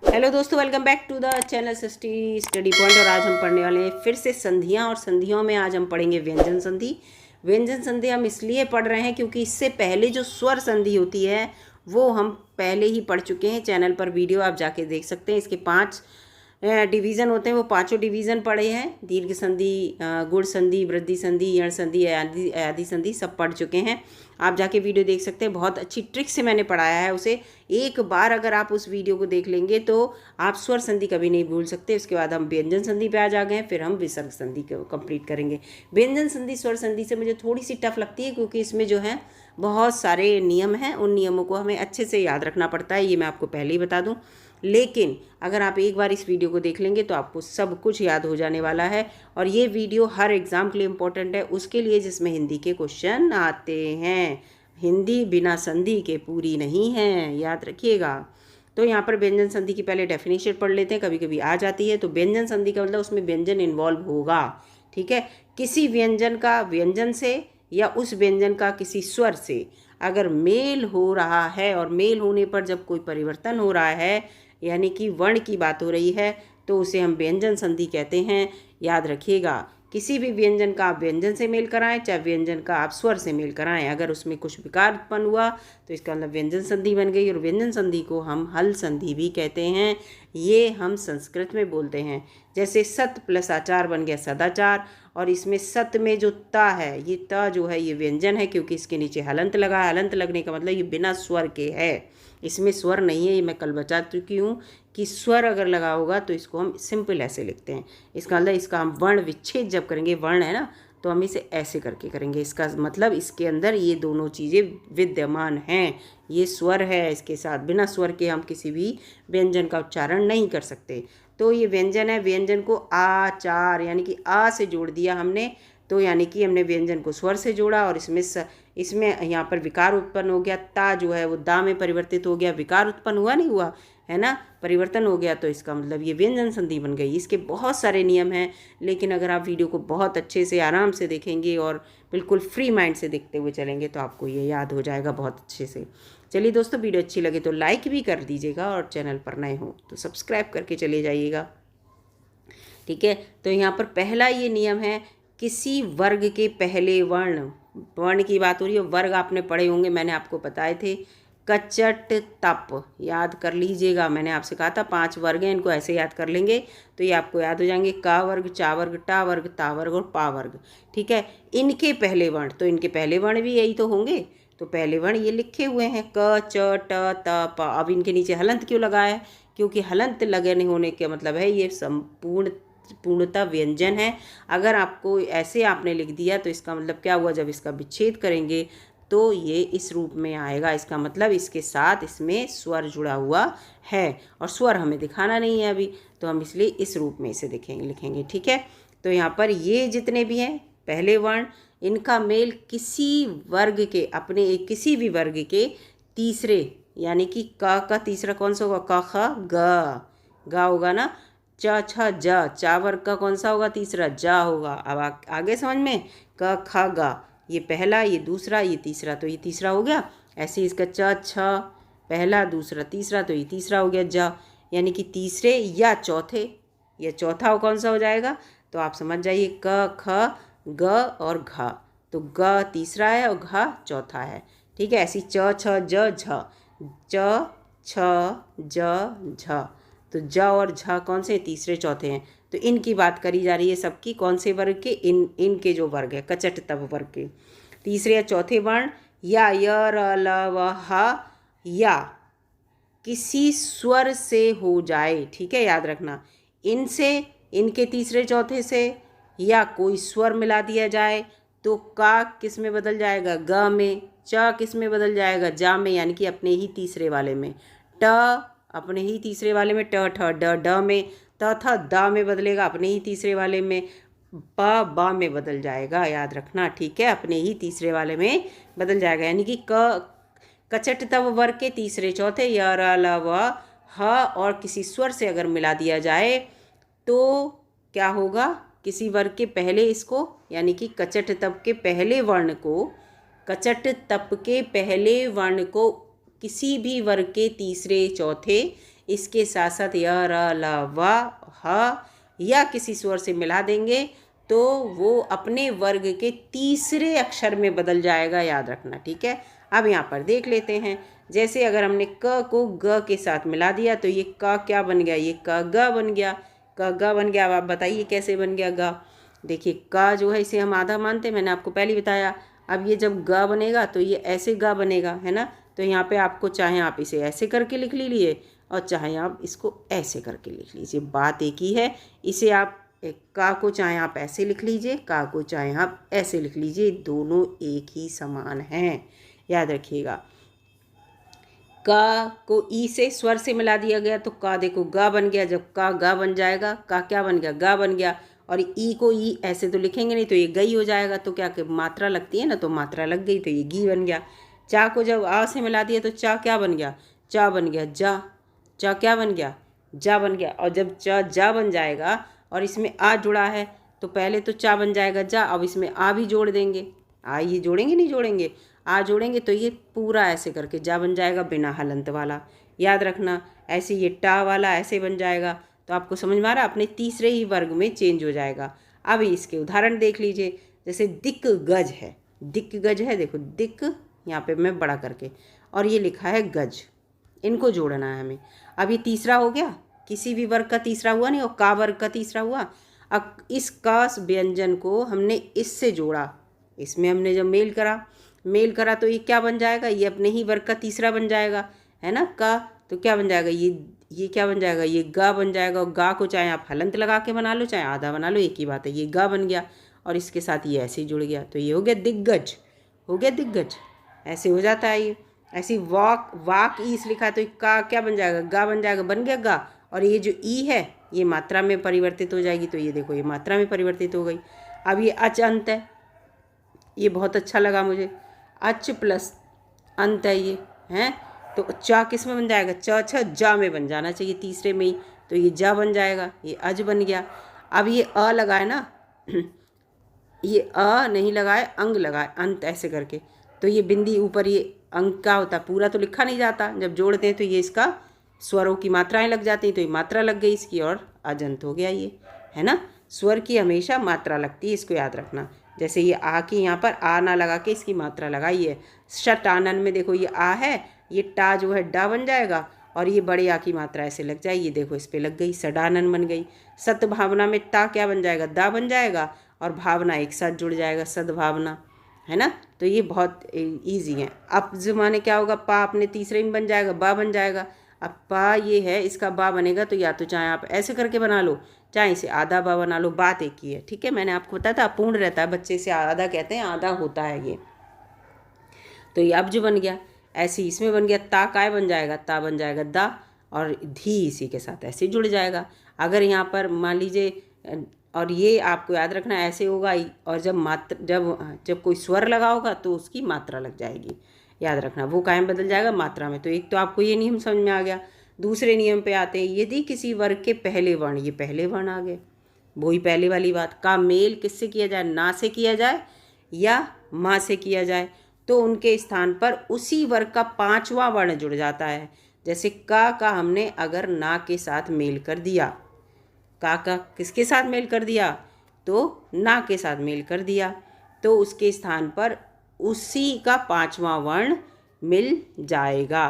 Hello दोस्तों, welcome back to the channel Srishti study point. और आज हम पढ़ने वाले हैं फिर से संधियां, और संधियों में आज हम पढ़ेंगे व्यंजन संधि। व्यंजन संधि हम इसलिए पढ़ रहे हैं क्योंकि इससे पहले जो स्वर संधि होती है वो हम पहले ही पढ़ चुके हैं। चैनल पर वीडियो आप जाके देख सकते हैं। इसके 5 डिवीज़न होते हैं, वो पांचों डिवीज़न पढ़े हैं। दीर्घ संधि, गुण संधि, वृद्धि संधि, यण संधि, आदि संधि सब पढ़ चुके हैं। आप जाके वीडियो देख सकते हैं। बहुत अच्छी ट्रिक से मैंने पढ़ाया है उसे। एक बार अगर आप उस वीडियो को देख लेंगे तो आप स्वर संधि कभी नहीं भूल सकते। उसके बाद हम व्यंजन संधि पे आ जा गए, फिर हम विसर्ग संधि को कंप्लीट करेंगे। व्यंजन संधि स्वर संधि से मुझे थोड़ी सी टफ लगती है क्योंकि इसमें जो है बहुत सारे नियम हैं। उन नियमों को हमें अच्छे से याद रखना पड़ता है, ये मैं आपको पहले ही बता दूं। लेकिन अगर आप एक बार इस वीडियो को देख लेंगे तो आपको सब कुछ याद हो जाने वाला है। और ये वीडियो हर एग्ज़ाम के लिए इम्पोर्टेंट है, उसके लिए जिसमें हिंदी के क्वेश्चन आते हैं। हिंदी बिना संधि के पूरी नहीं है, याद रखिएगा। तो यहाँ पर व्यंजन संधि की पहले डेफिनेशन पढ़ लेते हैं, कभी कभी आ जाती है। तो व्यंजन संधि का मतलब उसमें व्यंजन इन्वॉल्व होगा, ठीक है। किसी व्यंजन का व्यंजन से या उस व्यंजन का किसी स्वर से अगर मेल हो रहा है, और मेल होने पर जब कोई परिवर्तन हो रहा है यानी कि वर्ण की बात हो रही है, तो उसे हम व्यंजन संधि कहते हैं। याद रखिएगा, किसी भी व्यंजन का आप व्यंजन से मेल कराएं, चाहे व्यंजन का आप स्वर से मेल कराएं, अगर उसमें कुछ विकार उत्पन्न हुआ तो इसका मतलब व्यंजन संधि बन गई। और व्यंजन संधि को हम हल संधि भी कहते हैं। ये हम संस्कृत में बोलते हैं। जैसे सत प्लस आचार बन गया सदाचार, और इसमें सत में जो ता है, ये ता जो है ये व्यंजन है क्योंकि इसके नीचे हलंत लगा है। हलंत लगने का मतलब ये बिना स्वर के है, इसमें स्वर नहीं है। ये मैं कल बता चुकी हूँ कि स्वर अगर लगा होगा तो इसको हम सिंपल ऐसे लिखते हैं। इसका मतलब इसका हम वर्ण विच्छेद जब करेंगे, वर्ण है ना, तो हम इसे ऐसे करके करेंगे। इसका मतलब इसके अंदर ये दोनों चीज़ें विद्यमान हैं। ये स्वर है, इसके साथ बिना स्वर के हम किसी भी व्यंजन का उच्चारण नहीं कर सकते। तो ये व्यंजन है। व्यंजन को आचार यानी कि आ से जोड़ दिया हमने, तो यानी कि हमने व्यंजन को स्वर से जोड़ा। और इसमें यहाँ पर विकार उत्पन्न हो गया। ता जो है वो दा में परिवर्तित हो गया। विकार उत्पन्न हुआ नहीं हुआ है ना, परिवर्तन हो गया, तो इसका मतलब ये व्यंजन संधि बन गई। इसके बहुत सारे नियम हैं, लेकिन अगर आप वीडियो को बहुत अच्छे से आराम से देखेंगे और बिल्कुल फ्री माइंड से देखते हुए चलेंगे तो आपको ये याद हो जाएगा बहुत अच्छे से। चलिए दोस्तों, वीडियो अच्छी लगे तो लाइक भी कर दीजिएगा, और चैनल पर नए हो तो सब्सक्राइब करके चले जाइएगा, ठीक है। तो यहाँ पर पहला ये नियम है, किसी वर्ग के पहले वर्ण, वर्ण की बात हो रही है। वर्ग आपने पढ़े होंगे, मैंने आपको बताए थे। कचट तप याद कर लीजिएगा। मैंने आपसे कहा था 5 वर्ग हैं, इनको ऐसे याद कर लेंगे तो ये आपको याद हो जाएंगे। का वर्ग, चा वर्ग, टा वर्ग, ता वर्ग और पा वर्ग, ठीक है। इनके पहले वर्ण, तो इनके पहले वर्ण भी यही तो होंगे। तो पहले वर्ण ये लिखे हुए हैं, क च ट त प। अब इनके नीचे हलंत क्यों लगा है? क्योंकि हलंत लगने होने का मतलब है ये पूर्णतः व्यंजन है। अगर आपको ऐसे आपने लिख दिया तो इसका मतलब क्या हुआ, जब इसका विच्छेद करेंगे तो ये इस रूप में आएगा। इसका मतलब इसके साथ इसमें स्वर जुड़ा हुआ है, और स्वर हमें दिखाना नहीं है अभी, तो हम इसलिए इस रूप में इसे लिखेंगे, ठीक है। तो यहाँ पर ये जितने भी हैं पहले वर्ण, इनका मेल किसी वर्ग के, अपने एक किसी भी वर्ग के तीसरे, यानी कि क का तीसरा कौन सा होगा? क ख ग, गा होगा ना। च छ ज, चा वर्ग का कौन सा होगा? तीसरा जा होगा। अब आगे समझ में, क ख ग, ये पहला, ये दूसरा, ये तीसरा, तो ये तीसरा हो गया। ऐसे इसका च छ पहला, दूसरा, तीसरा, तो ये तीसरा हो गया जा, यानी कि तीसरे या चौथे, या चौथा कौन सा हो जाएगा? तो आप समझ जाइए, क ख ग और घ। तो ग तीसरा है और घ चौथा है, ठीक है। ऐसी च छ ज झ, च छ ज झ, तो ज और झ कौन से? तीसरे चौथे हैं। तो इनकी बात करी जा रही है सबकी, कौन से वर्ग के? इनके जो वर्ग है कचट तप वर्ग के तीसरे या चौथे वर्ण, या य र ल व ह, या किसी स्वर से हो जाए, ठीक है, याद रखना। इनसे, इनके तीसरे चौथे से, या कोई स्वर मिला दिया जाए तो का किस में बदल जाएगा? ग में। च किस में बदल जाएगा? जा में, यानी कि अपने ही तीसरे वाले में। ट अपने ही तीसरे वाले में, ट ठ ड ड में। त थ द में बदलेगा अपने ही तीसरे वाले में। प ब में बदल जाएगा, याद रखना, ठीक है, अपने ही तीसरे वाले में बदल जाएगा। यानी कि कचट तव वर्ग के तीसरे चौथे य र ल व ह और किसी स्वर से अगर मिला दिया जाए तो क्या होगा? किसी वर्ग के पहले इसको, यानी कि कचट तप के पहले वर्ण को, कचट तप के पहले वर्ण को किसी भी वर्ग के तीसरे चौथे इसके साथ साथ य र ल व ह या किसी स्वर से मिला देंगे तो वो अपने वर्ग के तीसरे अक्षर में बदल जाएगा, याद रखना, ठीक है। अब यहाँ पर देख लेते हैं, जैसे अगर हमने क को ग के साथ मिला दिया तो ये क क्या बन गया, ये क ग बन गया, क ग बन गया। अब आप बताइए कैसे बन गया ग। देखिए क जो है इसे हम आधा मानते हैं, मैंने आपको पहले बताया। अब ये जब ग बनेगा तो ये ऐसे ग बनेगा, है ना। तो यहाँ पे आपको चाहे आप इसे ऐसे करके लिख लीजिए और चाहे आप इसको ऐसे करके लिख लीजिए, बात एक ही है। इसे आप का को चाहे आप ऐसे लिख लीजिए, का को चाहे आप ऐसे लिख लीजिए, दोनों एक ही समान हैं, याद रखिएगा। का को ई से स्वर से मिला दिया गया तो का देखो गा बन गया, जब का गा बन जाएगा का क्या बन गया, गा बन गया। और ई को ई ऐसे तो लिखेंगे नहीं तो ये गई हो जाएगा, तो क्या कि मात्रा लगती है ना, तो मात्रा लग गई तो ये गी बन गया। चा को जब आ से मिला दिया तो चा क्या बन गया, चा बन गया जा, चा क्या बन गया, जा बन गया। और जब चा जा बन जाएगा और इसमें आ जुड़ा है तो पहले तो चा बन जाएगा जा, अब इसमें आ भी जोड़ देंगे, आ ये जोड़ेंगे नहीं जोड़ेंगे, आ जोड़ेंगे तो ये पूरा ऐसे करके जा बन जाएगा बिना हलंत वाला, याद रखना। ऐसे ये टा वाला ऐसे बन जाएगा, तो आपको समझ में आ रहा है, अपने तीसरे ही वर्ग में चेंज हो जाएगा। अब इसके उदाहरण देख लीजिए, जैसे दिक गज है, दिक गज है, देखो दिक यहाँ पे मैं बड़ा करके और ये लिखा है गज, इनको जोड़ना है हमें। अब ये तीसरा हो गया, किसी भी वर्ग का तीसरा हुआ नहीं, और का वर्ग का तीसरा हुआ। अब इस का व्यंजन को हमने इससे जोड़ा, इसमें हमने जब मेल करा तो ये क्या बन जाएगा, ये अपने ही वर्ग का तीसरा बन जाएगा, है ना। का तो क्या बन जाएगा, ये क्या बन जाएगा, ये गा बन जाएगा। और गा को चाहे आप हलंत लगा के बना लो चाहे आधा बना लो, एक ही बात है, ये गा बन गया और इसके साथ ये ऐसे ही जुड़ गया, तो ये हो गया दिग्गज, हो गया दिग्गज, ऐसे हो जाता है ये। ऐसी वाक ईस लिखा है तो का क्या बन जाएगा, गा बन जाएगा, बन गया गा। और ये जो ई है ये मात्रा में परिवर्तित हो जाएगी, तो ये देखो ये मात्रा में परिवर्तित हो गई। अब ये अच अंत है, ये बहुत अच्छा लगा मुझे, अच प्लस अंत है ये, हैं। तो चा किस में बन जाएगा, च छ जा में बन जाना चाहिए, तीसरे में ही, तो ये जा बन जाएगा, ये अज बन गया। अब ये अ लगाए ना, ये अ नहीं लगाए अंग लगाए, अंत ऐसे करके, तो ये बिंदी ऊपर ये अंग का होता, पूरा तो लिखा नहीं जाता, जब जोड़ते हैं तो ये इसका स्वरों की मात्राएं लग जाती हैं, तो ये मात्रा लग गई इसकी और अजंत हो गया ये, है ना। स्वर की हमेशा मात्रा लगती है, इसको याद रखना। जैसे ये आ की यहाँ पर आ ना लगा के इसकी मात्रा लगाई है। शटानन में देखो ये आ है, ये टा जो है डा बन जाएगा और ये बड़े आ की मात्रा ऐसे लग जाएगी, ये देखो इस पर लग गई, सडानन बन गई। सद्भावना में ता क्या बन जाएगा, दा बन जाएगा और भावना एक साथ जुड़ जाएगा, सद्भावना, है ना। तो ये बहुत ईजी है। अब ज़माने क्या होगा, पा अपने तीसरे में बन जाएगा, बा बन जाएगा। अब पा ये है, इसका बा बनेगा तो या तो चाहे आप ऐसे करके बना लो चाहे इसे आधा बा बना लो, बात एक ही है, ठीक है। मैंने आपको बताया था अपूर्ण रहता है, बच्चे से आधा कहते हैं, आधा होता है ये। तो ये अब जो बन गया ऐसे इसमें बन गया, ता काय बन जाएगा, ता बन जाएगा दा और धी इसी के साथ ऐसे जुड़ जाएगा। अगर यहाँ पर मान लीजिए, और ये आपको याद रखना ऐसे होगा, और जब कोई स्वर लगा होगा तो उसकी मात्रा लग जाएगी, याद रखना, वो कायम बदल जाएगा मात्रा में। तो एक तो आपको ये नियम समझ में आ गया। दूसरे नियम पे आते हैं, यदि किसी वर्ग के पहले वर्ण, ये पहले वर्ण आ गए, वही पहले वाली बात, का मेल किससे किया जाए, ना से किया जाए या माँ से किया जाए, तो उनके स्थान पर उसी वर्ग का पांचवा वर्ण जुड़ जाता है। जैसे का हमने अगर ना के साथ मेल कर दिया, का किसके साथ मेल कर दिया, तो ना के साथ मेल कर दिया, तो उसके स्थान पर उसी का पांचवा वर्ण मिल जाएगा।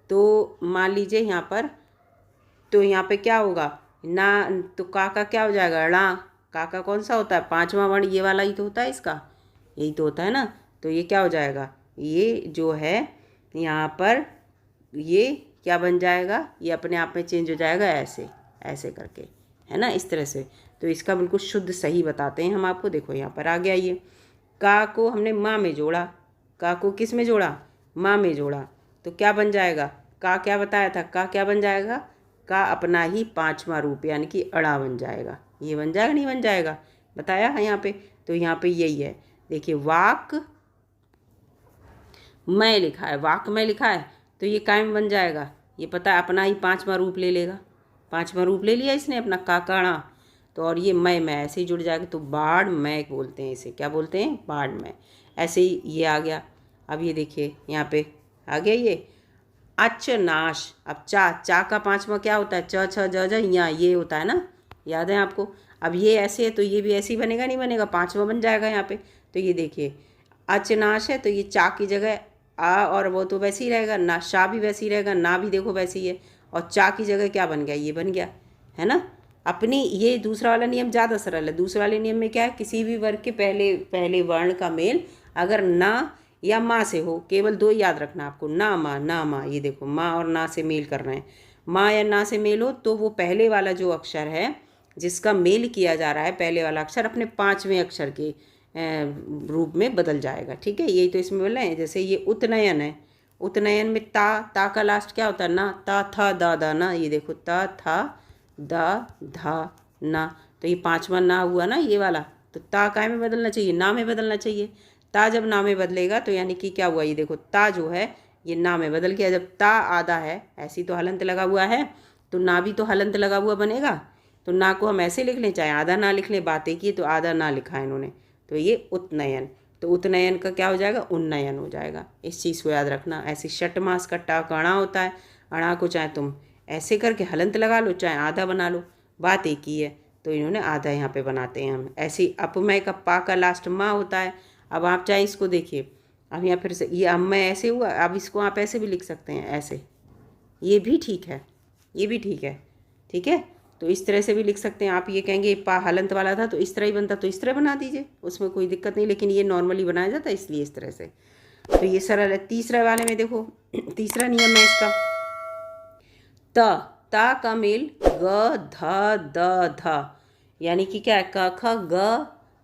तो मान लीजिए यहाँ पर, तो यहाँ पे क्या होगा, ना तो का क्या हो जाएगा, णा। का कौन सा होता है, पांचवा वर्ण ये वाला ही तो होता है, इसका यही तो होता है ना। तो ये क्या हो जाएगा, ये जो है यहाँ पर ये क्या बन जाएगा, ये अपने आप में चेंज हो जाएगा ऐसे ऐसे करके, है ना, इस तरह से। तो इसका बिल्कुल शुद्ध सही बताते हैं हम आपको। देखो यहाँ पर आ गया, ये का को हमने माँ में जोड़ा, का को किस में जोड़ा, माँ में जोड़ा, तो क्या बन जाएगा, का क्या बताया था, का क्या बन जाएगा, का अपना ही पांचवा रूप यानी कि अड़ा बन जाएगा। ये बन जाएगा नहीं बन जाएगा, बताया है यहाँ पे। तो यहाँ पे यही है, देखिए वाक मैं लिखा है, वाक में लिखा है, तो ये कायम बन जाएगा, ये पता है अपना ही पांचवा रूप ले लेगा, पांचवा रूप ले लिया इसने अपना काकाणा, तो और ये मैं ऐसे ही जुड़ जाएगा, तो बाढ़ मैं बोलते हैं इसे, क्या बोलते हैं, बाढ़ में। ऐसे ही ये आ गया। अब ये देखिए यहाँ पे आ गया, ये अचनाश। अब चा, चा का पांचवा क्या होता है? च छ ज ज या, ये होता है ना, याद है आपको। अब ये ऐसे है तो ये भी ऐसे ही बनेगा, नहीं बनेगा? पांचवा बन जाएगा यहाँ पे। तो ये देखिए अचनाश है तो ये चा की जगह आ, और वो तो वैसे ही रहेगा ना, शा भी वैसे ही रहेगा, ना भी देखो वैसे ही है, और चा की जगह क्या बन गया? ये बन गया, है ना। अपनी ये दूसरा वाला नियम ज़्यादा सरल है। दूसरे वाले नियम में क्या है? किसी भी वर्ग के पहले पहले वर्ण का मेल अगर ना या माँ से हो, केवल दो याद रखना आपको, ना माँ ना माँ। ये देखो माँ और ना से मेल कर रहे हैं, माँ या ना से मेल हो तो वो पहले वाला जो अक्षर है जिसका मेल किया जा रहा है, पहले वाला अक्षर अपने पांचवें अक्षर के रूप में बदल जाएगा। ठीक है, यही तो इसमें बोल रहे हैं। जैसे ये उत्नयन है, उत्नयन में ता का लास्ट क्या होता है? ना। ता था दा दा ना, ये देखो ता था दा धा ना, तो ये पांचवा ना हुआ ना ये वाला, तो ता काय में बदलना चाहिए? ना में बदलना चाहिए। ता जब ना में बदलेगा तो यानी कि क्या हुआ? ये देखो ता जो है ये ना में बदल गया। जब ता आधा है, ऐसी तो हलंत लगा हुआ है, तो ना भी तो हलंत लगा हुआ बनेगा। तो ना को हम ऐसे लिख लें, चाहे आधा ना लिख लें, बात एक ही, तो आधा ना लिखा है इन्होंने, तो ये उत्नयन। तो उत्नयन का क्या हो जाएगा? उन्नयन हो जाएगा। इस चीज़ को याद रखना। ऐसे षट मास का टा का अणा होता है, अणा को चाहे तुम ऐसे करके हलंत लगा लो, चाहे आधा बना लो, बात एक ही है। तो इन्होंने आधा यहाँ पे बनाते हैं हम। ऐसे ही अपमय का पा का लास्ट माँ होता है। अब आप चाहे इसको देखिए, अब यहाँ फिर से ये अम्मय ऐसे हुआ, अब इसको आप ऐसे भी लिख सकते हैं, ऐसे, ये भी ठीक है, ये भी ठीक है। ठीक है, तो इस तरह से भी लिख सकते हैं आप। ये कहेंगे पा हलंत वाला था तो इस तरह ही बनता, तो इस तरह बना दीजिए, उसमें कोई दिक्कत नहीं, लेकिन ये नॉर्मली बनाया जाता है इसलिए इस तरह से। तो ये सरल है। तीसरे वाले में देखो, तीसरा नियम है इसका, ता का मेल ग ध द ध, यानी कि क्या है? क ख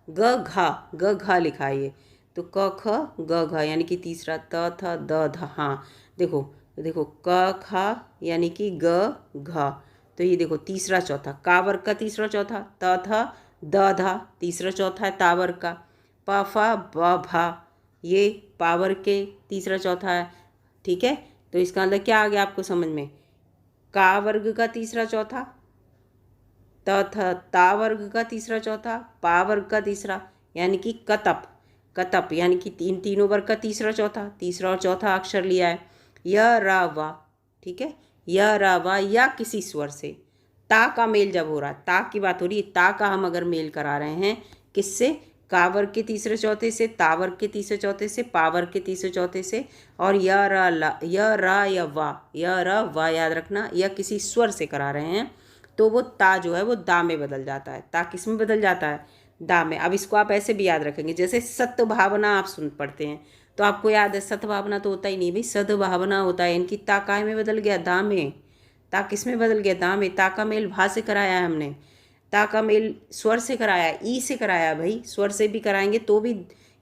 ग घा लिखा है ये, तो क ख ग घ यानी कि तीसरा त थ द ध। हाँ देखो, देखो क खा यानी कि ग घ, तो ये देखो तीसरा चौथा, का वर्ग का तीसरा चौथा, त थ द धा तीसरा चौथा है ता वर्ग का, प फा ब भा ये पा वर्ग के तीसरा चौथा है। ठीक है, तो इसका अंदर क्या आ गया आपको समझ में? का वर्ग का तीसरा चौथा, ता वर्ग का तीसरा चौथा, पा वर्ग का तीसरा, यानी कि कतप। कतप यानी कि तीनों वर्ग का तीसरा चौथा, तीसरा और चौथा अक्षर लिया है। य रा वा, ठीक है, य रा वा या किसी स्वर से ता का मेल जब हो रहा है, ता की बात हो रही है, ता का हम अगर मेल करा रहे हैं किससे? का वर्ग के तीसरे चौथे से, ता वर्ग के तीसरे चौथे से, पा वर्ग के तीसरे चौथे से, और य रा या वा, य रा वा याद रखना, या किसी स्वर से करा रहे हैं तो वो ता जो है वो दा में बदल जाता है। ता किस में बदल जाता है? दा में। अब इसको आप ऐसे भी याद रखेंगे, जैसे सद्भावना आप सुन पढ़ते हैं तो आपको याद है सद्भावना तो होता ही नहीं भाई, सद्भावना होता है। इनकी ता काय में बदल गया? दा में। ता किस में बदल गया? दा में। ता का मेल भा से कराया है हमने, ता का मेल स्वर से कराया, ई से कराया भाई, स्वर से भी कराएंगे तो भी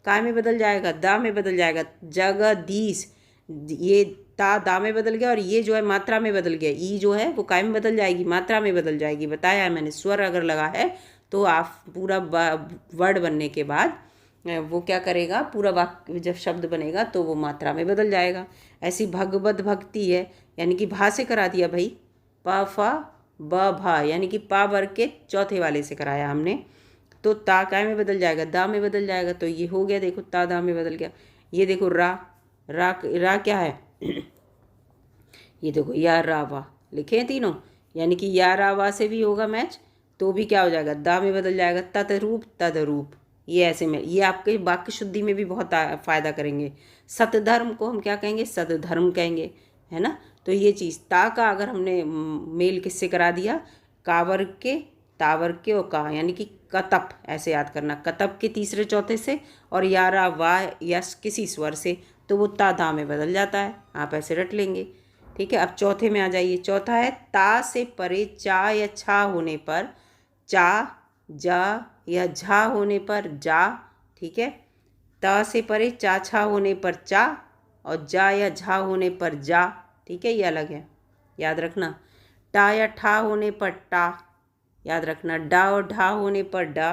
काय में बदल जाएगा? दा में बदल जाएगा। जगदीश, ये ता दा में बदल गया, और ये जो है मात्रा में बदल गया, ई जो है वो काय में बदल जाएगी? मात्रा में बदल जाएगी। बताया है मैंने, स्वर अगर लगा है तो आप पूरा वर्ड बनने के बाद वो क्या करेगा? पूरा वाक्य जब शब्द बनेगा तो वो मात्रा में बदल जाएगा। ऐसी भगवत भक्ति है, यानी कि भा से करा दिया भाई, प फा ब भा, यानी कि पा वर्ग के चौथे वाले से कराया हमने, तो ता काय में बदल जाएगा? दा में बदल जाएगा। तो ये हो गया, देखो ता दा में बदल गया। ये देखो रा, रा क्या है? ये देखो या रा वा लिखे हैं तीनों, यानी कि या रा वा से भी होगा मैच, तो भी क्या हो जाएगा? दा में बदल जाएगा। तदरूप, ये ऐसे में, ये आपके वाक्य शुद्धि में भी बहुत फायदा करेंगे। सतधर्म को हम क्या कहेंगे? सदधर्म कहेंगे, है ना। तो ये चीज़ ता का अगर हमने मेल किससे करा दिया? का वर्ग के, ता वर्ग के और का, यानी कि कतप, ऐसे याद करना, कतप के तीसरे चौथे से और यारा वा या किसी स्वर से, तो वो ता दा में बदल जाता है, आप ऐसे रट लेंगे। ठीक है, अब चौथे में आ जाइए। चौथा है ता से परे चा या छा होने पर चा, जा या झा होने पर जा। ठीक है, ता से परे चा छा होने पर चा, और जा या झा होने पर जा। ठीक है, ये अलग है, याद रखना। टा या ठा होने पर टा, याद रखना। डा और ढा होने पर डा,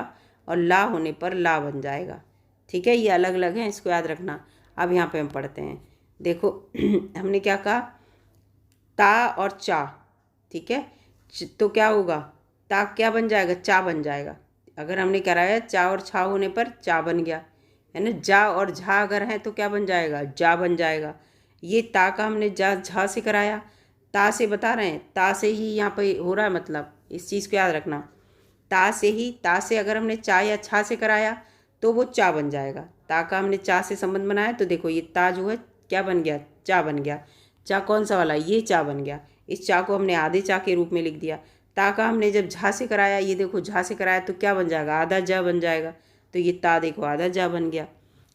और ला होने पर ला बन जाएगा। ठीक है, ये अलग अलग हैं, इसको याद रखना। अब यहाँ पे हम पढ़ते हैं, देखो हमने क्या कहा? ता और चा, ठीक है, तो क्या होगा? ता क्या बन जाएगा? चा बन जाएगा। अगर हमने कराया चा और छा होने पर चा बन गया, है ना। जा और झा अगर हैं तो क्या बन जाएगा? जा बन जाएगा। ये ता का हमने जा झा से कराया, ता से बता रहे हैं, ता से ही यहाँ पे हो रहा है, मतलब इस चीज़ को याद रखना। ता से ही, ता से अगर हमने चा या छा से कराया तो वो चा बन जाएगा। ता का हमने चा से संबंध बनाया तो देखो ये ता जो है क्या बन गया, चा बन गया। चा कौन सा वाला, ये चा बन गया। इस चा को हमने आधे चा के रूप में लिख दिया। ता का हमने जब झा से कराया, ये देखो झा से कराया तो क्या बन जाएगा, आधा जा बन जाएगा। तो ये ता देखो आधा जा बन गया,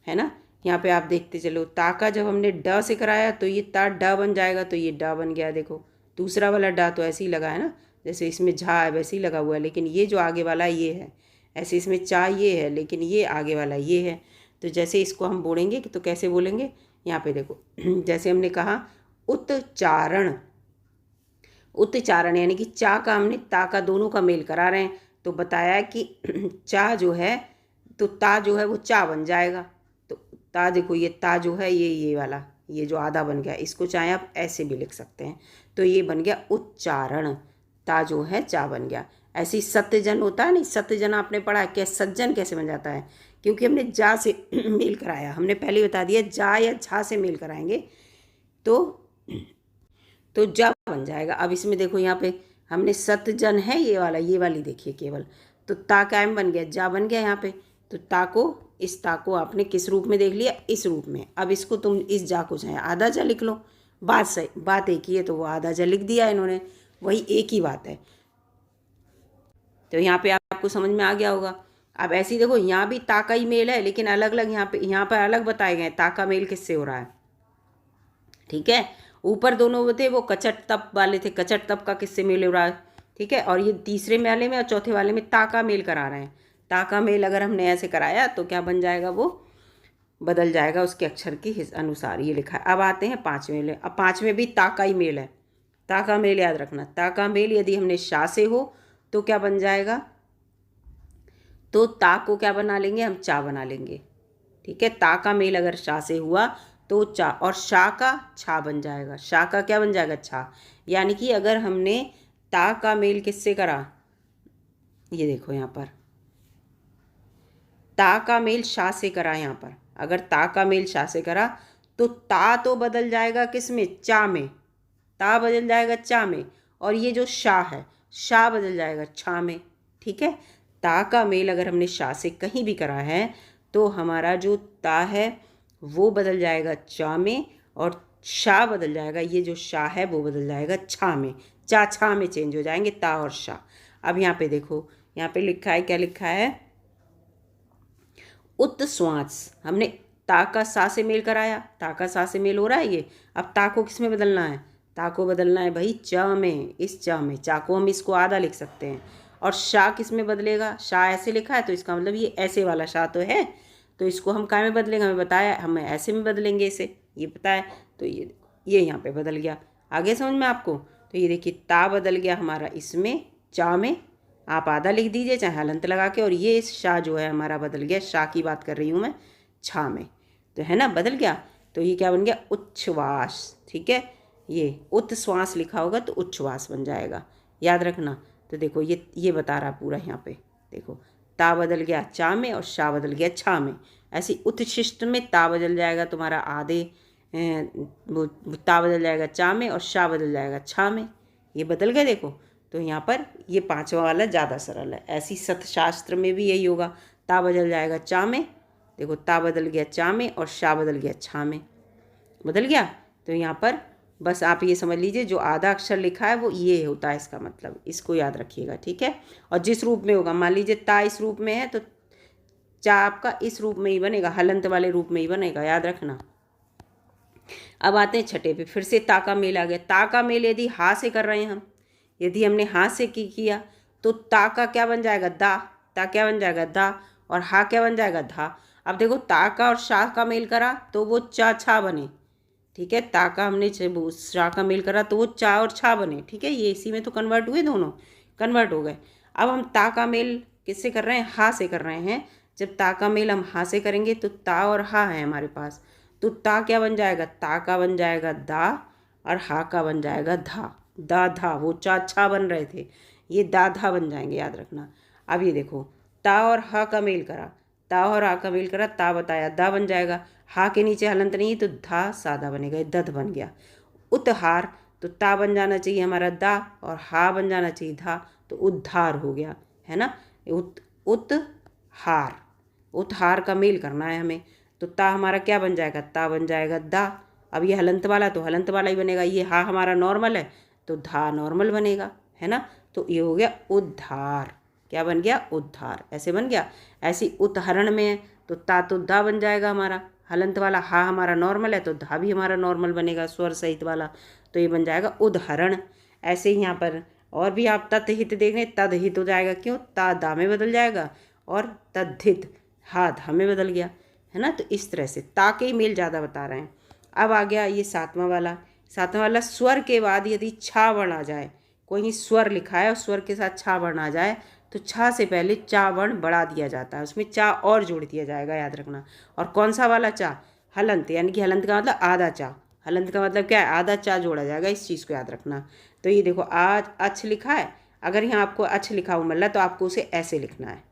है ना। यहाँ पे आप देखते चलो, ता का जब हमने ड से कराया तो ये ता ड बन जाएगा, तो ये ड बन गया। देखो दूसरा वाला ड तो ऐसे ही लगा है ना, जैसे इसमें झा है वैसे ही लगा हुआ है, लेकिन ये जो आगे वाला ये है, ऐसे इसमें चा ये है लेकिन ये आगे वाला ये है। तो जैसे इसको हम बोलेंगे तो कैसे बोलेंगे, यहाँ पे देखो जैसे हमने कहा उच्चारण, उच्चारण यानी कि चा का हमने ता का दोनों का मेल करा रहे हैं, तो बताया कि चा जो है तो ता जो है वो चा बन जाएगा। तो ता देखो ये ता जो है ये वाला, ये जो आधा बन गया, इसको चाहे आप ऐसे भी लिख सकते हैं। तो ये बन गया उच्चारण, ता जो है चा बन गया। ऐसे ही सत्यजन होता है नहीं, सत्यजन आपने पढ़ा है, क्या सज्जन कैसे बन जाता है, क्योंकि हमने जा से मेल कराया। हमने पहले बता दिया जा या झा से मेल कराएंगे तो जा बन जाएगा। अब इसमें देखो यहाँ पे हमने सत्यजन है ये वाला, ये वाली देखिए केवल, तो ता कायम बन गया, जा बन गया यहाँ पे। तो ता को, इस ता को आपने किस रूप में देख लिया, इस रूप में। अब इसको तुम इस जा को चाहे आधा जा लिख लो, बात सही, बात एक ही है, तो वो आधा जा लिख दिया इन्होंने, वही एक ही बात है। तो यहाँ पे आपको समझ में आ गया होगा। अब ऐसे ही देखो यहाँ भी ता का ही मेल है, लेकिन अलग अलग यहाँ पर अलग बताए गए ता का मेल किससे हो रहा है, ठीक है। ऊपर दोनों थे वो कचट तप वाले थे, कचट तप का किससे मेल हो रहा है, ठीक है। और ये तीसरे वाले में और चौथे वाले में ता का मेल करा रहे हैं। ता का मेल अगर हमने ऐसे कराया तो क्या बन जाएगा, वो बदल जाएगा उसके अक्षर के अनुसार, ये लिखा है। अब आते हैं पाँचवें में। अब पाँचवें भी ता का ही मेल है। ता का मेल याद रखना, ता का मेल यदि हमने शा से हो तो क्या बन जाएगा, तो ता को क्या बना लेंगे हम, चा बना लेंगे, ठीक है। ता का मेल अगर शा से हुआ तो चा, और शा का छा बन जाएगा, शा का क्या बन जाएगा, छा। यानी कि अगर हमने ता का मेल किससे करा, ये देखो यहाँ पर ता का मेल शा से करा, यहाँ पर अगर ता का मेल शा से करा तो ता तो बदल जाएगा किस में, चा में, ता बदल जाएगा चा में, और ये जो शा है शा बदल जाएगा छा में, ठीक है। ता का मेल अगर हमने शा से कहीं भी करा है तो हमारा जो ता है वो बदल जाएगा चा में, और शा बदल जाएगा, ये जो शा है वो बदल जाएगा छा में, चा छा में चेंज हो जाएंगे ता और शा। अब यहाँ पे देखो, यहाँ पे लिखा है, क्या लिखा है, उत्श्वास। हमने ता का सा से मेल कराया, ता का सा से मेल हो रहा है ये। अब ता को किस में बदलना है, ता को बदलना है भाई च में, इस च में, चा को हम इसको आधा लिख सकते हैं। और शा किस में बदलेगा, शा ऐसे लिखा है तो इसका मतलब ये ऐसे वाला शा तो है, तो इसको हम काय में बदलेंगे, हमें बताया हम ऐसे में बदलेंगे इसे, ये बताया। तो ये यहाँ पे बदल गया, आगे समझ में आपको। तो ये देखिए ता बदल गया हमारा इसमें चा में, आप आधा लिख दीजिए चाहे हलंत लगा के, और ये शा जो है हमारा बदल गया, शा की बात कर रही हूँ मैं, छा में, तो है ना बदल गया। तो ये क्या बन गया, उच्छ्वास, ठीक है। ये उत्श्वास लिखा होगा तो उच्छ्वास बन जाएगा, याद रखना। तो देखो ये बता रहा पूरा यहाँ पे, देखो ता बदल गया चा में और शा बदल गया छा में। ऐसे उत्शिष्ट में ता बदल जाएगा तुम्हारा आधे, वो ता बदल जाएगा चा में और शा बदल जाएगा छा में, ये बदल गए देखो। तो यहाँ पर ये पांचवा वाला ज़्यादा सरल है। ऐसी सतशास्त्र में भी यही होगा, ता बदल जाएगा चा में, देखो ता बदल गया चा में और शा बदल गया छा में, बदल गया। तो यहाँ पर बस आप ये समझ लीजिए जो आधा अक्षर लिखा है वो ये होता है, इसका मतलब इसको याद रखिएगा, ठीक है। और जिस रूप में होगा, मान लीजिए ता इस रूप में है तो चा आपका इस रूप में ही बनेगा, हलंत वाले रूप में ही बनेगा, याद रखना। अब आते हैं छठे पे, फिर से ता का मेल आ गया। ता का मेल यदि हा से कर रहे हैं हम, यदि हमने हा से किया तो ता का क्या बन जाएगा, दा, ता क्या बन जाएगा, दा, और हा क्या बन जाएगा, धा। अब देखो ता का और शा का मेल करा तो वो चा छा बने, ठीक है। ता का हमने शा का मेल करा तो वो चा और छा बने, ठीक है। ये इसी में तो कन्वर्ट हुए, दोनों कन्वर्ट हो गए। अब हम ता का मेल किससे कर रहे हैं, हा से कर रहे हैं। जब ता का मेल हम हा से करेंगे तो ता और हा है हमारे पास, तो ता क्या बन जाएगा, ता का बन जाएगा दा, और हा का बन जाएगा धा, दा धा, वो चा छा बन रहे थे, ये दा धा बन जाएंगे, याद रखना। अब ये देखो ता और हा का मेल करा, ता और हा का मेल करा, ता बताया दा बन जाएगा। हा के नीचे हलंत नहीं है तो धा सादा बनेगा, दध बन गया। उत्हार तो ता बन जाना चाहिए हमारा दा, और हा बन जाना चाहिए धा, तो उद्धार हो गया, है ना। उत्हार, उत्हार का मेल करना है हमें, तो ता हमारा क्या बन जाएगा, ता बन जाएगा दा। अब ये हलंत वाला तो हलंत वाला ही बनेगा, ये हा हमारा नॉर्मल है तो धा नॉर्मल बनेगा, है ना। तो ये हो गया उद्धार, क्या बन गया, उद्धार, ऐसे बन गया। ऐसी उतहरण में है तो ता तो दा बन जाएगा हमारा, हलंत वाला हा हमारा नॉर्मल है तो धा भी हमारा नॉर्मल बनेगा स्वर सहित वाला, तो ये बन जाएगा उदहरण। ऐसे ही यहाँ पर और भी आप तत्हित देख रहे हैं, तदहित हो जाएगा, क्यों, ता दा में बदल जाएगा और तद्धित हा धा में बदल गया, है ना। तो इस तरह से ता के ही मेल ज़्यादा बता रहे हैं। अब आ गया ये सातवां वाला। सातवां वाला, स्वर के बाद यदि छा वर्ण आ जाए, कोई स्वर लिखा है और स्वर के साथ छा वर्ण आ जाए तो छा से पहले चा वर्ण बढ़ा दिया जाता है, उसमें चा और जोड़ दिया जाएगा, याद रखना। और कौन सा वाला चा, हलंत, यानी कि हलंत का मतलब आधा चा, हलंत का मतलब क्या है, आधा चा जोड़ा जाएगा, इस चीज़ को याद रखना। तो ये देखो आज अच्छ लिखा है, अगर यहाँ आपको अच्छ लिखा हुआ मिल रहा है तो आपको उसे ऐसे लिखना है।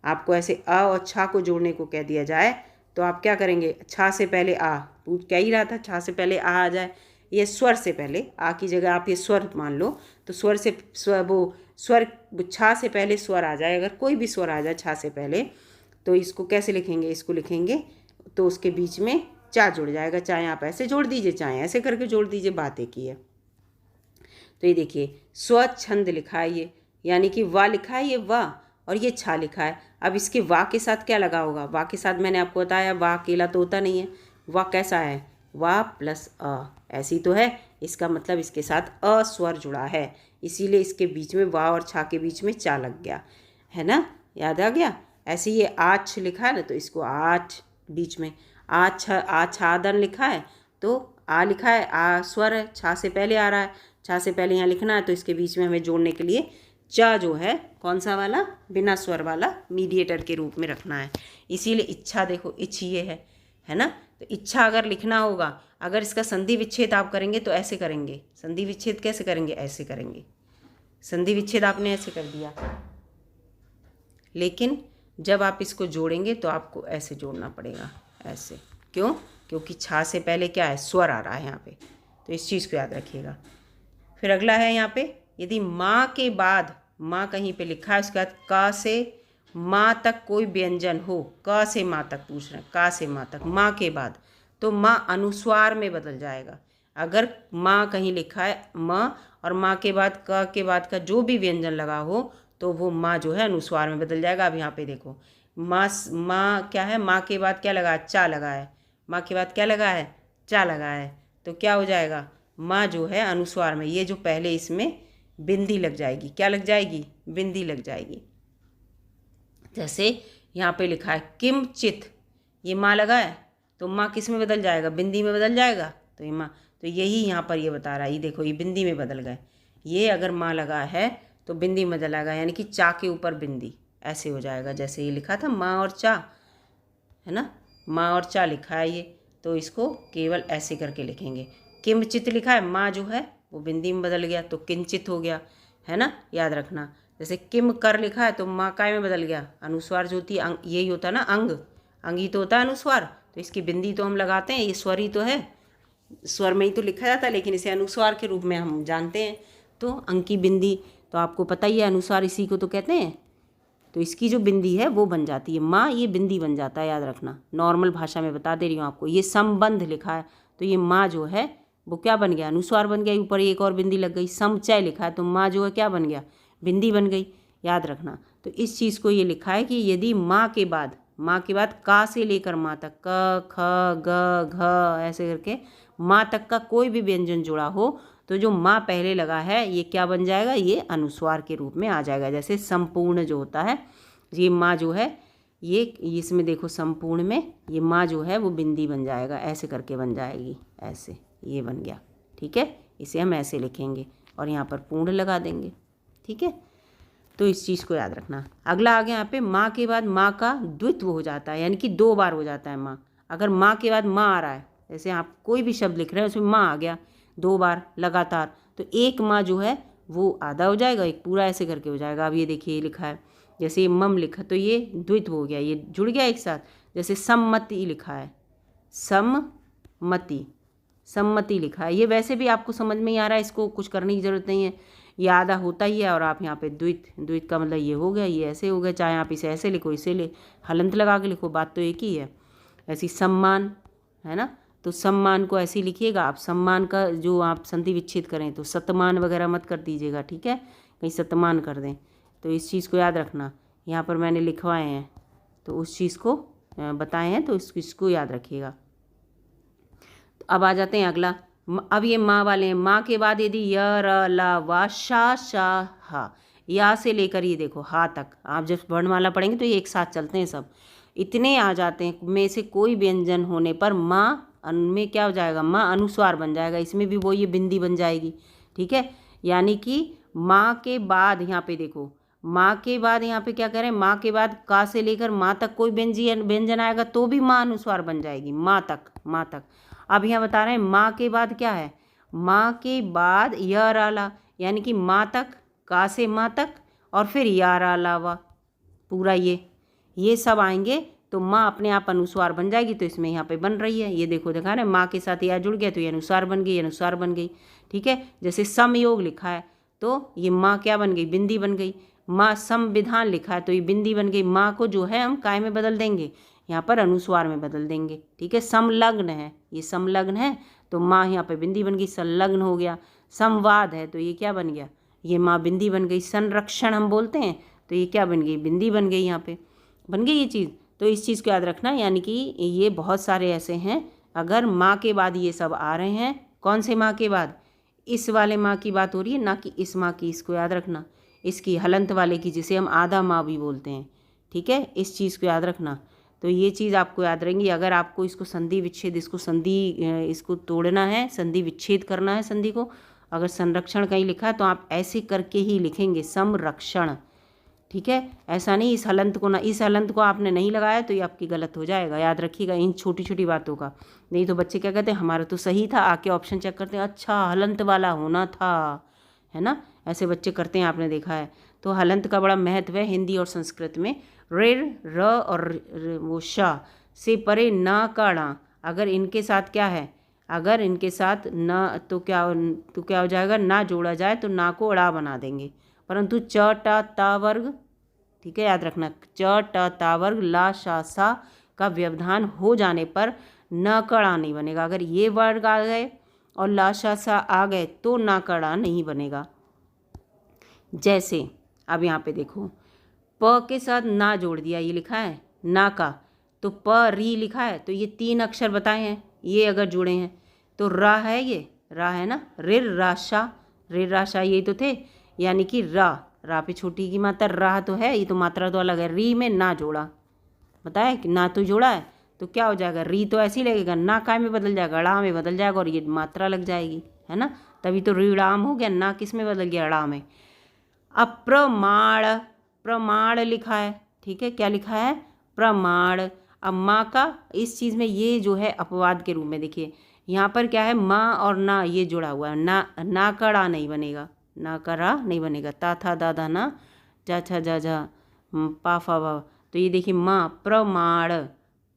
आपको ऐसे अ और छा को जोड़ने को कह दिया जाए तो आप क्या करेंगे, छा से पहले आ, पूछ क्या ही रहा था, छा से पहले आ जाए, ये स्वर से पहले आ की जगह आप ये स्वर मान लो, तो स्वर से स्वर छा से पहले स्वर आ जाए, अगर कोई भी स्वर आ जाए छा से पहले तो इसको कैसे लिखेंगे, इसको लिखेंगे तो उसके बीच में चा जुड़ जाएगा, चाहे आप ऐसे जोड़ दीजिए चाहे ऐसे करके जोड़ दीजिए, बात एक ही है। तो ये देखिए स्वच्छंद लिखा है ये, यानी कि वाह लिखा है ये वाह, और ये छा लिखा है। अब इसके वाह के साथ क्या लगा होगा, वाह के साथ मैंने आपको बताया वाह अकेला तो होता नहीं है, वाह कैसा है, वाह प्लस अ, ऐसी तो है, इसका मतलब इसके साथ अ स्वर जुड़ा है, इसीलिए इसके बीच में वाह और छा के बीच में चा लग गया, है ना, याद आ गया। ऐसे ये आछ लिखा है ना, तो इसको आछ बीच में आच्छादन लिखा है तो आ लिखा है, आ स्वर है, छा से पहले आ रहा है, छा से पहले यहाँ लिखना है, तो इसके बीच में हमें जोड़ने के लिए चा जो है कौन सा वाला, बिना स्वर वाला मीडिएटर के रूप में रखना है। इसीलिए इच्छा देखो इच्छ ये है ना। तो इच्छा अगर लिखना होगा, अगर इसका संधि विच्छेद आप करेंगे तो ऐसे करेंगे, संधि विच्छेद कैसे करेंगे, ऐसे करेंगे, संधि विच्छेद आपने ऐसे कर दिया, लेकिन जब आप इसको जोड़ेंगे तो आपको ऐसे जोड़ना पड़ेगा, ऐसे, क्यों, क्योंकि छा से पहले क्या है, स्वर आ रहा है यहाँ पे, तो इस चीज़ को याद रखिएगा। फिर अगला है यहाँ पे, यदि माँ के बाद, माँ कहीं पे लिखा है उसके बाद का से माँ तक कोई व्यंजन हो, क से माँ तक पूछ रहे हैं, का से माँ तक, माँ के बाद, तो माँ अनुस्वार में बदल जाएगा। अगर माँ कहीं लिखा है माँ और माँ के बाद क के बाद का जो भी व्यंजन लगा हो तो वो माँ जो है अनुस्वार में बदल जाएगा। अब यहाँ पे देखो माँ क्या है, माँ के बाद क्या लगा है, चा लगा है, माँ के बाद क्या लगा है, चा लगा है, तो क्या हो जाएगा, माँ जो है अनुस्वार में, ये जो पहले इसमें बिंदी लग जाएगी, क्या लग जाएगी, बिंदी लग जाएगी। जैसे यहाँ पे लिखा है किमचित, ये माँ लगा है तो माँ किस में बदल जाएगा, बिंदी में बदल जाएगा, तो ये माँ, तो यही यहाँ पर ये बता रहा है, ये देखो ये बिंदी में बदल गए, ये अगर माँ लगा है तो बिंदी में बदल यानी कि चा के ऊपर बिंदी, ऐसे हो जाएगा। जैसे ये लिखा था माँ और चा, है ना, माँ और चा लिखा है ये, तो इसको केवल ऐसे करके लिखेंगे। किमचित लिखा है, माँ जो है वो बिंदी में बदल गया तो किंचित हो गया, है ना, याद रखना। जैसे किम कर लिखा है तो माँ काय में बदल गया, अनुस्वार जो होती है यही होता है ना, अंग ही तो होता है अनुस्वार, तो इसकी बिंदी तो हम लगाते हैं, ये स्वर ही तो है, स्वर में ही तो लिखा जाता है, लेकिन इसे अनुस्वार के रूप में हम जानते हैं, तो अंग की बिंदी तो आपको पता ही है, अनुस्वार इसी को तो कहते हैं, तो इसकी जो बिंदी है वो बन जाती है माँ, ये बिंदी बन जाता है, याद रखना। नॉर्मल भाषा में बता दे रही हूँ आपको। ये संबंध लिखा है तो ये माँ जो है वो क्या बन गया, अनुस्वार बन गया, ऊपर एक और बिंदी लग गई। समचय लिखा है तो माँ जो है क्या बन गया, बिंदी बन गई, याद रखना। तो इस चीज़ को ये लिखा है कि यदि माँ के बाद का से लेकर माँ तक, क ख ग घ ऐसे करके माँ तक का कोई भी व्यंजन जुड़ा हो तो जो माँ पहले लगा है ये क्या बन जाएगा, ये अनुस्वार के रूप में आ जाएगा। जैसे संपूर्ण जो होता है, ये माँ जो है ये इसमें देखो संपूर्ण में ये माँ जो है वो बिंदी बन जाएगा, ऐसे करके बन जाएगी, ऐसे ये बन गया, ठीक है। इसे हम ऐसे लिखेंगे और यहाँ पर पूर्ण लगा देंगे, ठीक है। तो इस चीज़ को याद रखना। अगला आ गया यहाँ पे, माँ के बाद माँ का द्वित्व हो जाता है, यानी कि 2 बार हो जाता है माँ। अगर माँ के बाद माँ आ रहा है, जैसे आप कोई भी शब्द लिख रहे हैं उसमें माँ आ गया 2 बार लगातार, तो एक माँ जो है वो आधा हो जाएगा, एक पूरा ऐसे करके हो जाएगा। अब ये देखिए ये लिखा है, जैसे ये मम लिखा तो ये द्वित्व हो गया, ये जुड़ गया एक साथ। जैसे सम्मति लिखा है सम्मति, सम्मति लिखा है। ये वैसे भी आपको समझ में ही आ रहा है, इसको कुछ करने की ज़रूरत नहीं है, ये आधा होता ही है। और आप यहाँ पे द्वित, द्वित का मतलब ये हो गया, ये ऐसे हो गया, चाहे आप इसे ऐसे लिखो, इसे ले हलंत लगा के लिखो, बात तो एक ही है। ऐसी सम्मान है ना, तो सम्मान को ऐसे लिखिएगा आप। सम्मान का जो आप संधि विच्छेद करें तो सतमान वगैरह मत कर दीजिएगा, ठीक है, कहीं सतमान कर दें। तो इस चीज़ को याद रखना, यहाँ पर मैंने लिखवाए हैं तो उस चीज़ को बताए हैं, तो इसको याद रखिएगा। तो अब आ जाते हैं अगला। अब ये माँ वाले हैं। माँ के बाद यदि य र ला वा शा शा हा, या से लेकर ये देखो हा तक आप जब वर्णमाला पढ़ेंगे तो ये एक साथ चलते हैं, सब इतने आ जाते हैं में से कोई व्यंजन होने पर माँ में क्या हो जाएगा, माँ अनुस्वार बन जाएगा। इसमें भी वो ये बिंदी बन जाएगी, ठीक है। यानी कि माँ के बाद यहाँ पे देखो, माँ के बाद यहाँ पे क्या करें, माँ के बाद का से लेकर माँ तक कोई व्यंजन आएगा तो भी माँ अनुस्वार बन जाएगी, माँ तक, माँ तक। अब यहाँ बता रहे हैं माँ के बाद क्या है, माँ के बाद य राला, यानी कि माँ तक, का से माँ तक, और फिर या राला वा, पूरा ये सब आएंगे तो माँ अपने आप अनुस्वार बन जाएगी। तो इसमें यहाँ पे बन रही है, ये देखो दिखा रहे हैं, माँ के साथ या जुड़ गया तो ये अनुस्वार बन गई, अनुस्वार बन गई, ठीक है। जैसे समयोग लिखा है तो ये माँ क्या बन गई, बिंदी बन गई। माँ संविधान लिखा है तो ये बिंदी बन गई। माँ को जो है हम काय में बदल देंगे, यहाँ पर अनुस्वार में बदल देंगे, ठीक है। समलग्न है, ये समलग्न है तो माँ यहाँ पे बिंदी बन गई, संलग्न हो गया। संवाद है तो ये क्या बन गया, ये माँ बिंदी बन गई। संरक्षण हम बोलते हैं तो ये क्या बन गई, बिंदी बन गई, यहाँ पे बन गई ये चीज़। तो इस चीज़ को याद रखना, यानी कि ये बहुत सारे ऐसे हैं, अगर माँ के बाद ये सब आ रहे हैं, कौन से माँ के बाद, इस वाले माँ की बात हो रही है, ना कि इस माँ की, इसको याद रखना, इसकी हलंत वाले की, जिसे हम आधा माँ भी बोलते हैं, ठीक है। इस चीज़ को याद रखना। तो ये चीज़ आपको याद रहेंगी। अगर आपको इसको संधि विच्छेद, इसको तोड़ना है, संधि विच्छेद करना है संधि को, अगर संरक्षण कहीं लिखा है तो आप ऐसे करके ही लिखेंगे, संरक्षण, ठीक है। ऐसा नहीं इस हलंत को, ना इस हलंत को आपने नहीं लगाया तो ये आपकी गलत हो जाएगा, याद रखिएगा इन छोटी छोटी बातों का। नहीं तो बच्चे क्या कहते हैं, हमारा तो सही था, आके ऑप्शन चेक करते हैं, अच्छा हलंत वाला होना था, है ना, ऐसे बच्चे करते हैं, आपने देखा है। तो हलंत का बड़ा महत्व है हिंदी और संस्कृत में। ऋ र और वो शा से परे ना का णा, अगर इनके साथ क्या है, अगर इनके साथ ना तो क्या हो जाएगा, ना जोड़ा जाए तो ना को अड़ा बना देंगे। परंतु च टा ता वर्ग, ठीक है, याद रखना, च ट ता वर्ग ला शा सा का व्यवधान हो जाने पर न कड़ा नहीं बनेगा। अगर ये वर्ग आ गए और ला शा सा आ गए तो ना कड़ा नहीं बनेगा। जैसे अब यहाँ पे देखो, प के साथ ना जोड़ दिया, ये लिखा है ना का, तो प री लिखा है, तो ये 3 अक्षर बताए हैं, ये अगर जुड़े हैं तो रा है, ये रा है ना, रिर राशा, रिर राशा ये तो थे, यानी कि रा पे छोटी की मात्रा रा तो है, ये तो मात्रा तो अलग है। री में ना जोड़ा, बताया कि ना तो जोड़ा है तो क्या हो जाएगा, री तो ऐसे ही लगेगा, ना काय में बदल जाएगा, अड़ा में बदल जाएगा, और ये मात्रा लग जाएगी, है ना, तभी तो रीड़ाम हो गया, ना किस में बदल गया, अड़ा में। अप्रमाण, प्रमाण लिखा है, ठीक है, क्या लिखा है, प्रमाण। अब माँ का इस चीज़ में ये जो है अपवाद के रूप में, देखिए यहाँ पर क्या है, माँ और ना ये जुड़ा हुआ है, ना का ड़ा नहीं बनेगा, ना का रा नहीं बनेगा, ता था दादा ना, जा छा जा जा पा फा वा। तो ये देखिए माँ, प्रमाण,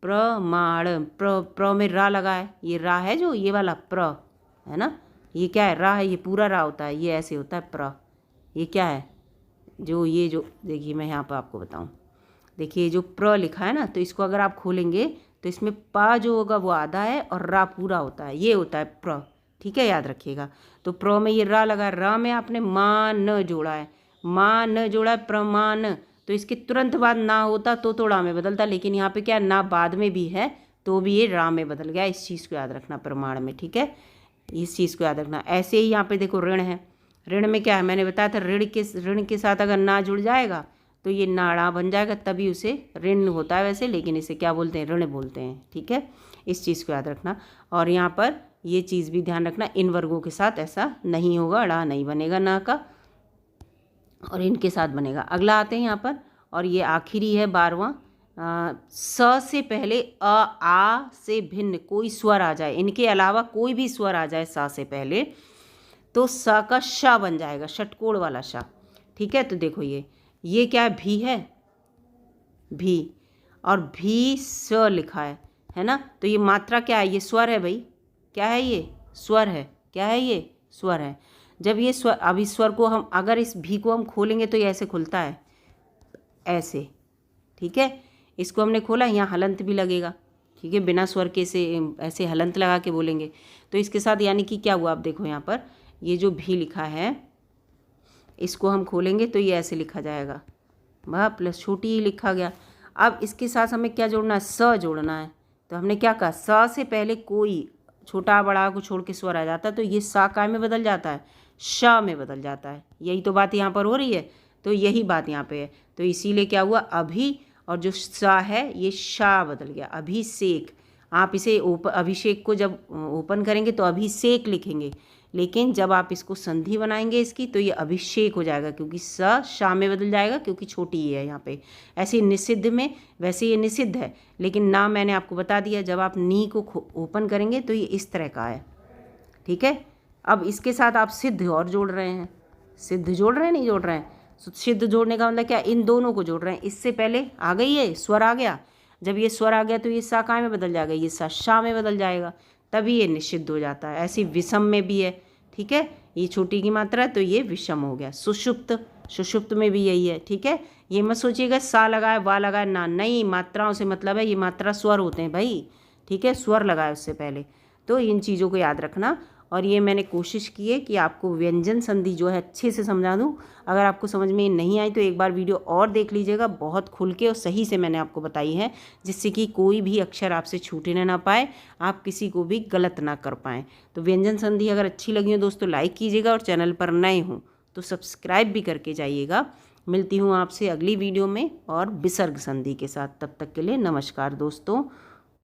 प्रमाण, प्र में रा लगा है, ये रा है जो ये वाला प्र है ना, ये क्या है, रा है, ये पूरा रा होता है, ये ऐसे होता है प्र, ये क्या है, जो ये जो देखिए मैं यहाँ पर आपको बताऊँ, देखिए जो प्र लिखा है ना, तो इसको अगर आप खोलेंगे तो इसमें पा जो होगा वो आधा है और रा पूरा होता है, ये होता है प्र, ठीक है, याद रखिएगा। तो प्र में ये रा लगा है, रा में आपने मा न जोड़ा है, मा न जोड़ा है, प्रमाण, तो इसके तुरंत बाद ना होता तो रा में बदलता, लेकिन यहाँ पे क्या ना बाद में भी है तो भी ये रा में बदल गया। इस चीज़ को याद रखना प्रमाण में, ठीक है, इस चीज़ को याद रखना। ऐसे ही यहाँ पे देखो ऋण है, ऋण में क्या है, मैंने बताया था ऋण के साथ अगर ना जुड़ जाएगा तो ये नाड़ा बन जाएगा, तभी उसे ऋण होता है वैसे, लेकिन इसे क्या बोलते हैं, ऋण बोलते हैं, ठीक है, इस चीज़ को याद रखना। और यहाँ पर ये चीज़ भी ध्यान रखना, इन वर्गों के साथ ऐसा नहीं होगा, अड़ा नहीं बनेगा ना का, और इनके साथ बनेगा। अगला आते हैं यहाँ पर, और ये आखिरी है 12वां, स से पहले अ आ से भिन्न कोई स्वर आ जाए, इनके अलावा कोई भी स्वर आ जाए सा से पहले तो सा का शा बन जाएगा, षटकोण वाला शा, ठीक है। तो देखो ये क्या है, भी है, भी, और भी स लिखा है, है ना। तो ये मात्रा क्या है, ये स्वर है भाई, क्या है ये, स्वर है, क्या है ये, स्वर है। जब ये स्वर, अब इस स्वर को हम, अगर इस भी को हम खोलेंगे तो ये ऐसे खुलता है, ऐसे, ठीक है। इसको हमने खोला, यहाँ हलंत भी लगेगा, ठीक है, बिना स्वर के से ऐसे हलंत लगा के बोलेंगे। तो इसके साथ यानी कि क्या हुआ, आप देखो यहाँ पर ये जो भी लिखा है इसको हम खोलेंगे तो ये ऐसे लिखा जाएगा, वह प्लस छोटी ही लिखा गया। अब इसके साथ हमें क्या जोड़ना है, स जोड़ना है। तो हमने क्या कहा, स से पहले कोई छोटा बड़ा को छोड़ के स्वर आ जाता है तो ये सा काय में बदल जाता है, श में बदल जाता है। यही तो बात यहाँ पर हो रही है, तो यही बात यहाँ पे है। तो इसीलिए क्या हुआ, अभी और जो सा है ये शा बदल गया, अभिषेक। आप इसे अभिषेक को जब ओपन करेंगे तो अभिषेक लिखेंगे, लेकिन जब आप इसको संधि बनाएंगे इसकी तो ये अभिषेक हो जाएगा, क्योंकि स शा में बदल जाएगा, क्योंकि छोटी ही है यहाँ पे। ऐसे निषिद्ध में, वैसे ये निषिद्ध है लेकिन ना मैंने आपको बता दिया, जब आप नी को ओपन करेंगे तो ये इस तरह का है, ठीक है। अब इसके साथ आप सिद्ध और जोड़ रहे हैं, सिद्ध जोड़ रहे हैं, नहीं जोड़ रहे हैं। सिद्ध जोड़ने का मतलब क्या, इन दोनों को जोड़ रहे हैं। इससे पहले आ गई है, स्वर आ गया, जब ये स्वर आ गया तो ये सा काय में बदल जाएगा, ये सा शा में बदल जाएगा, तभी ये निषिद्ध हो जाता है। ऐसी विषम में भी है, ठीक है, ये छोटी की मात्रा है तो ये विषम हो गया। सुषुप्त, सुषुप्त में भी यही है, ठीक है। ये मत सोचिएगा सा लगाए वा लगाए, ना, नहीं, मात्राओं से मतलब है, ये मात्रा स्वर होते हैं भाई, ठीक है, स्वर लगाए उससे पहले। तो इन चीज़ों को याद रखना। और ये मैंने कोशिश की है कि आपको व्यंजन संधि जो है अच्छे से समझा दूँ। अगर आपको समझ में नहीं आई तो एक बार वीडियो और देख लीजिएगा, बहुत खुल के और सही से मैंने आपको बताई है, जिससे कि कोई भी अक्षर आपसे छूटने ना पाए, आप किसी को भी गलत ना कर पाएँ। तो व्यंजन संधि अगर अच्छी लगी हो दोस्तों लाइक कीजिएगा, और चैनल पर नए हों तो सब्सक्राइब भी करके जाइएगा। मिलती हूँ आपसे अगली वीडियो में और विसर्ग संधि के साथ। तब तक के लिए नमस्कार दोस्तों।